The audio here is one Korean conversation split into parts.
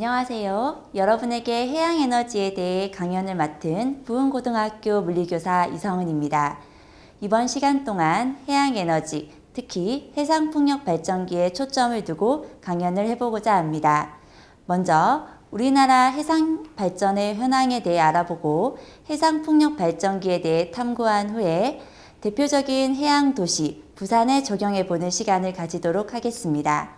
안녕하세요. 여러분에게 해양에너지에 대해 강연을 맡은 부흥고등학교 물리교사 이성은입니다. 이번 시간 동안 해양에너지, 특히 해상풍력 발전기에 초점을 두고 강연을 해보고자 합니다. 먼저 우리나라 해상 발전의 현황에 대해 알아보고 해상풍력 발전기에 대해 탐구한 후에 대표적인 해양 도시 부산에 적용해보는 시간을 가지도록 하겠습니다.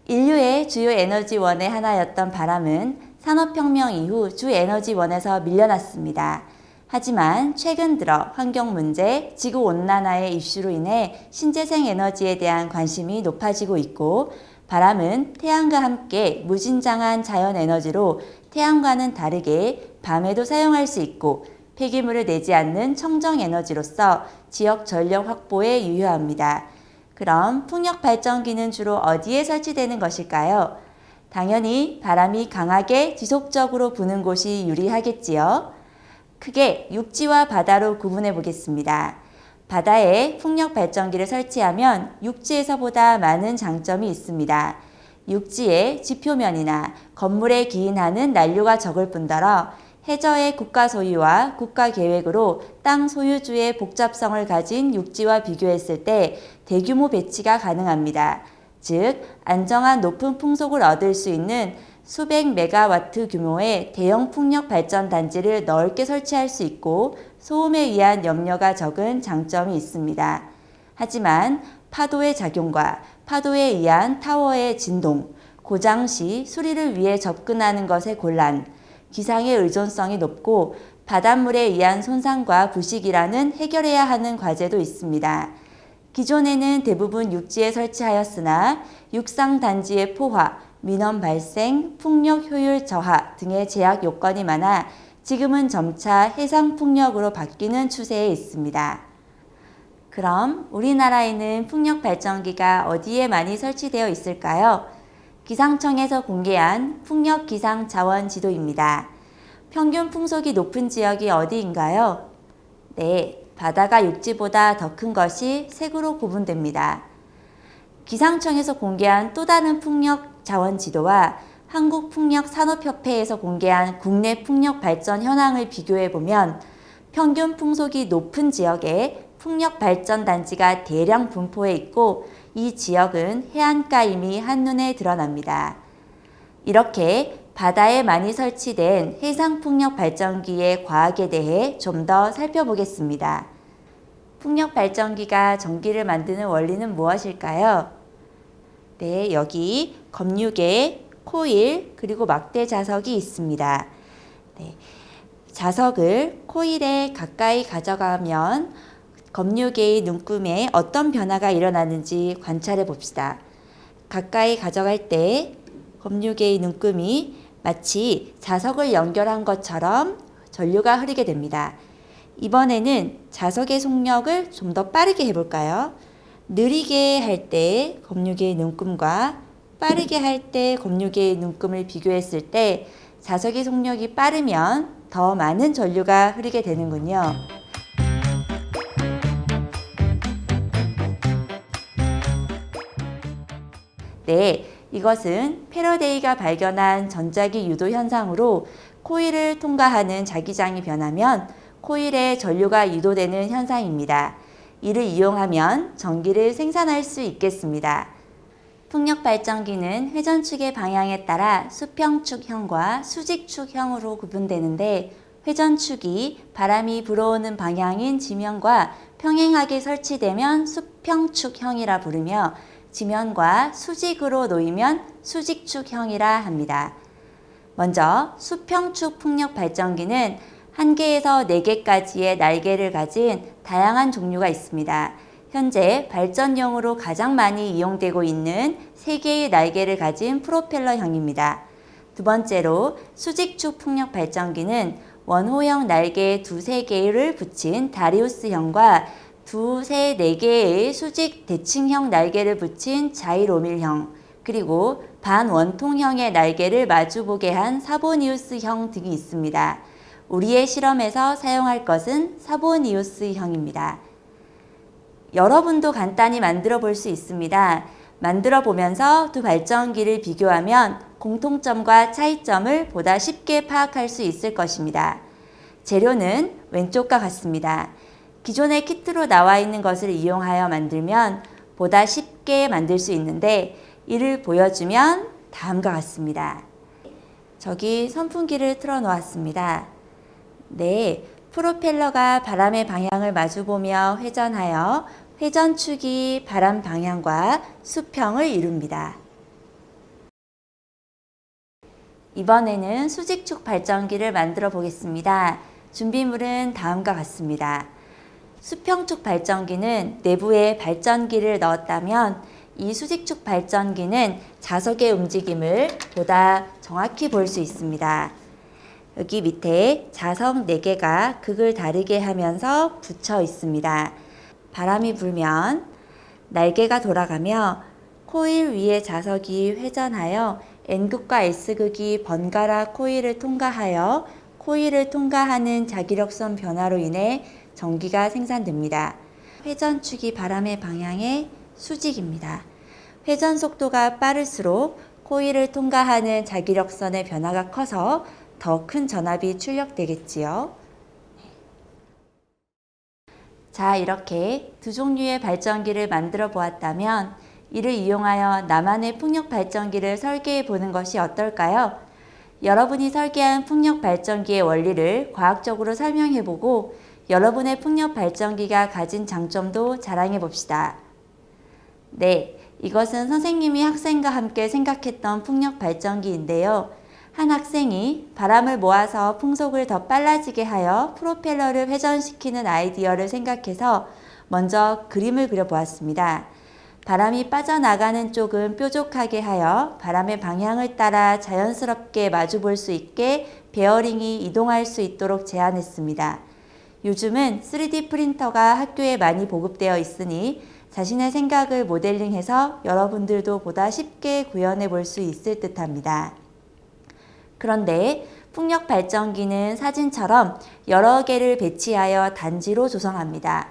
인류의 주요 에너지원의 하나였던 바람은 산업혁명 이후 주 에너지원에서 밀려났습니다. 하지만 최근 들어 환경 문제, 지구온난화의 이슈로 인해 신재생 에너지에 대한 관심이 높아지고 있고, 바람은 태양과 함께 무진장한 자연 에너지로 태양과는 다르게 밤에도 사용할 수 있고 폐기물을 내지 않는 청정 에너지로서 지역 전력 확보에 유효합니다. 그럼 풍력 발전기는 주로 어디에 설치되는 것일까요? 당연히 바람이 강하게 지속적으로 부는 곳이 유리하겠지요. 크게 육지와 바다로 구분해 보겠습니다. 바다에 풍력 발전기를 설치하면 육지에서보다 많은 장점이 있습니다. 육지의 지표면이나 건물에 기인하는 난류가 적을 뿐더러 해저의 국가 소유와 국가 계획으로 땅 소유주의 복잡성을 가진 육지와 비교했을 때 대규모 배치가 가능합니다. 즉, 안정한 높은 풍속을 얻을 수 있는 수백 메가와트 규모의 대형 풍력 발전 단지를 넓게 설치할 수 있고 소음에 의한 염려가 적은 장점이 있습니다. 하지만 파도의 작용과 파도에 의한 타워의 진동, 고장 시 수리를 위해 접근하는 것의 곤란, 기상의 의존성이 높고 바닷물에 의한 손상과 부식이라는 해결해야 하는 과제도 있습니다. 기존에는 대부분 육지에 설치하였으나 육상 단지의 포화, 민원 발생, 풍력 효율 저하 등의 제약 요건이 많아 지금은 점차 해상 풍력으로 바뀌는 추세에 있습니다. 그럼 우리나라에는 풍력 발전기가 어디에 많이 설치되어 있을까요? 기상청에서 공개한 풍력 기상 자원 지도입니다. 평균 풍속이 높은 지역이 어디인가요? 네, 바다가 육지보다 더 큰 것이 색으로 구분됩니다. 기상청에서 공개한 또 다른 풍력 자원 지도와 한국풍력산업협회에서 공개한 국내 풍력 발전 현황을 비교해 보면 평균 풍속이 높은 지역에 풍력 발전 단지가 대량 분포해 있고 이 지역은 해안가임이 한눈에 드러납니다. 이렇게 바다에 많이 설치된 해상풍력 발전기의 과학에 대해 좀 더 살펴보겠습니다. 풍력 발전기가 전기를 만드는 원리는 무엇일까요? 네, 여기 검유계, 코일, 그리고 막대 자석이 있습니다. 네, 자석을 코일에 가까이 가져가면 검유계의 눈금에 어떤 변화가 일어나는지 관찰해 봅시다. 가까이 가져갈 때 검유계의 눈금이 마치 자석을 연결한 것처럼 전류가 흐르게 됩니다. 이번에는 자석의 속력을 좀 더 빠르게 해볼까요? 느리게 할 때 검유계의 눈금과 빠르게 할 때 검유계의 눈금을 비교했을 때 자석의 속력이 빠르면 더 많은 전류가 흐르게 되는군요. 네, 이것은 패러데이가 발견한 전자기 유도 현상으로 코일을 통과하는 자기장이 변하면 코일에 전류가 유도되는 현상입니다. 이를 이용하면 전기를 생산할 수 있겠습니다. 풍력 발전기는 회전축의 방향에 따라 수평축형과 수직축형으로 구분되는데, 회전축이 바람이 불어오는 방향인 지면과 평행하게 설치되면 수평축형이라 부르며 지면과 수직으로 놓이면 수직축형이라 합니다. 먼저 수평축 풍력 발전기는 1개에서 4개까지의 날개를 가진 다양한 종류가 있습니다. 현재 발전용으로 가장 많이 이용되고 있는 3개의 날개를 가진 프로펠러형입니다. 두 번째로 수직축 풍력 발전기는 원호형 날개 2-3개를 붙인 다리우스형과 2-4개의 수직 대칭형 날개를 붙인 자이로밀형, 그리고 반원통형의 날개를 마주보게 한 사보니우스형 등이 있습니다. 우리의 실험에서 사용할 것은 사보니우스형입니다. 여러분도 간단히 만들어 볼 수 있습니다. 만들어 보면서 두 발전기를 비교하면 공통점과 차이점을 보다 쉽게 파악할 수 있을 것입니다. 재료는 왼쪽과 같습니다. 기존의 키트로 나와 있는 것을 이용하여 만들면 보다 쉽게 만들 수 있는데 이를 보여주면 다음과 같습니다. 저기 선풍기를 틀어 놓았습니다. 네, 프로펠러가 바람의 방향을 마주보며 회전하여 회전축이 바람 방향과 수평을 이룹니다. 이번에는 수직축 발전기를 만들어 보겠습니다. 준비물은 다음과 같습니다. 수평축 발전기는 내부에 발전기를 넣었다면 이 수직축 발전기는 자석의 움직임을 보다 정확히 볼 수 있습니다. 여기 밑에 자석 4개가 극을 다르게 하면서 붙여 있습니다. 바람이 불면 날개가 돌아가며 코일 위의 자석이 회전하여 N극과 S극이 번갈아 코일을 통과하여 코일을 통과하는 자기력선 변화로 인해 전기가 생산됩니다. 회전축이 바람의 방향의 수직입니다. 회전 속도가 빠를수록 코일을 통과하는 자기력선의 변화가 커서 더 큰 전압이 출력되겠지요. 자, 이렇게 두 종류의 발전기를 만들어 보았다면 이를 이용하여 나만의 풍력 발전기를 설계해 보는 것이 어떨까요? 여러분이 설계한 풍력 발전기의 원리를 과학적으로 설명해 보고 여러분의 풍력 발전기가 가진 장점도 자랑해 봅시다. 네, 이것은 선생님이 학생과 함께 생각했던 풍력 발전기인데요. 한 학생이 바람을 모아서 풍속을 더 빨라지게 하여 프로펠러를 회전시키는 아이디어를 생각해서 먼저 그림을 그려보았습니다. 바람이 빠져나가는 쪽은 뾰족하게 하여 바람의 방향을 따라 자연스럽게 마주볼 수 있게 베어링이 이동할 수 있도록 제안했습니다. 요즘은 3D 프린터가 학교에 많이 보급되어 있으니 자신의 생각을 모델링해서 여러분들도 보다 쉽게 구현해 볼 수 있을 듯합니다. 그런데 풍력 발전기는 사진처럼 여러 개를 배치하여 단지로 조성합니다.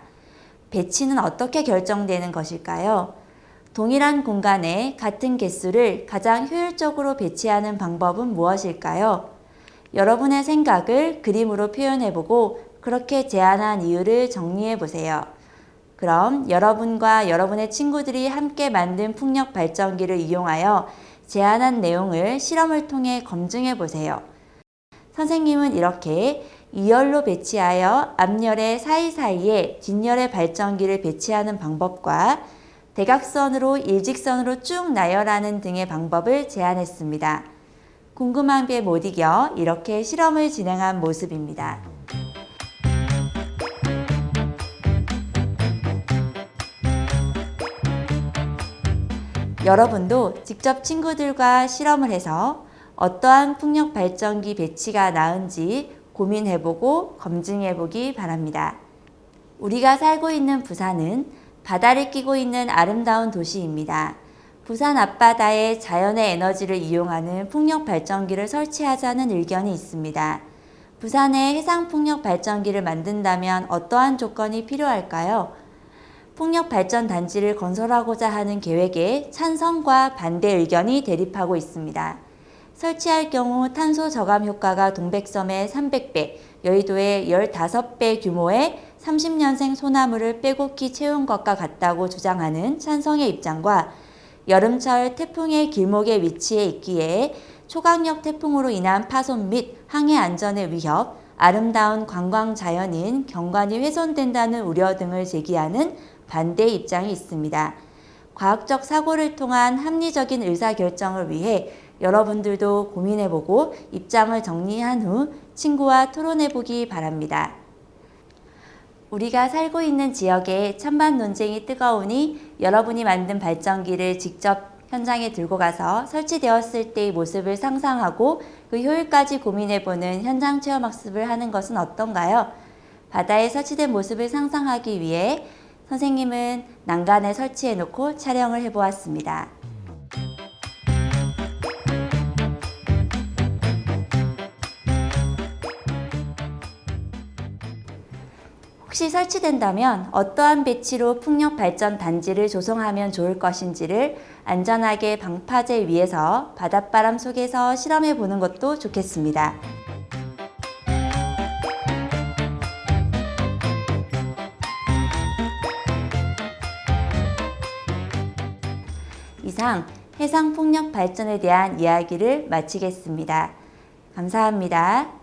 배치는 어떻게 결정되는 것일까요? 동일한 공간에 같은 개수를 가장 효율적으로 배치하는 방법은 무엇일까요? 여러분의 생각을 그림으로 표현해보고 그렇게 제안한 이유를 정리해보세요. 그럼 여러분과 여러분의 친구들이 함께 만든 풍력 발전기를 이용하여 제안한 내용을 실험을 통해 검증해 보세요. 선생님은 이렇게 2열로 배치하여 앞열의 사이사이에 뒷열의 발전기를 배치하는 방법과 대각선으로 일직선으로 쭉 나열하는 등의 방법을 제안했습니다. 궁금한 게 못 이겨 이렇게 실험을 진행한 모습입니다. 여러분도 직접 친구들과 실험을 해서 어떠한 풍력 발전기 배치가 나은지 고민해보고 검증해보기 바랍니다. 우리가 살고 있는 부산은 바다를 끼고 있는 아름다운 도시입니다. 부산 앞바다에 자연의 에너지를 이용하는 풍력 발전기를 설치하자는 의견이 있습니다. 부산에 해상 풍력 발전기를 만든다면 어떠한 조건이 필요할까요? 풍력 발전 단지를 건설하고자 하는 계획에 찬성과 반대 의견이 대립하고 있습니다. 설치할 경우 탄소 저감 효과가 동백섬의 300배, 여의도의 15배 규모의 30년생 소나무를 빼곡히 채운 것과 같다고 주장하는 찬성의 입장과 여름철 태풍의 길목에 위치해 있기에 초강력 태풍으로 인한 파손 및 항해 안전의 위협, 아름다운 관광 자연인 경관이 훼손된다는 우려 등을 제기하는 반대 입장이 있습니다. 과학적 사고를 통한 합리적인 의사결정을 위해 여러분들도 고민해보고 입장을 정리한 후 친구와 토론해보기 바랍니다. 우리가 살고 있는 지역에 찬반 논쟁이 뜨거우니 여러분이 만든 발전기를 직접 현장에 들고 가서 설치되었을 때의 모습을 상상하고 그 효율까지 고민해보는 현장 체험학습을 하는 것은 어떤가요? 바다에 설치된 모습을 상상하기 위해 선생님은 난간에 설치해놓고 촬영을 해보았습니다. 혹시 설치된다면 어떠한 배치로 풍력 발전 단지를 조성하면 좋을 것인지를 안전하게 방파제 위에서 바닷바람 속에서 실험해 보는 것도 좋겠습니다. 이상 해상풍력 발전에 대한 이야기를 마치겠습니다. 감사합니다.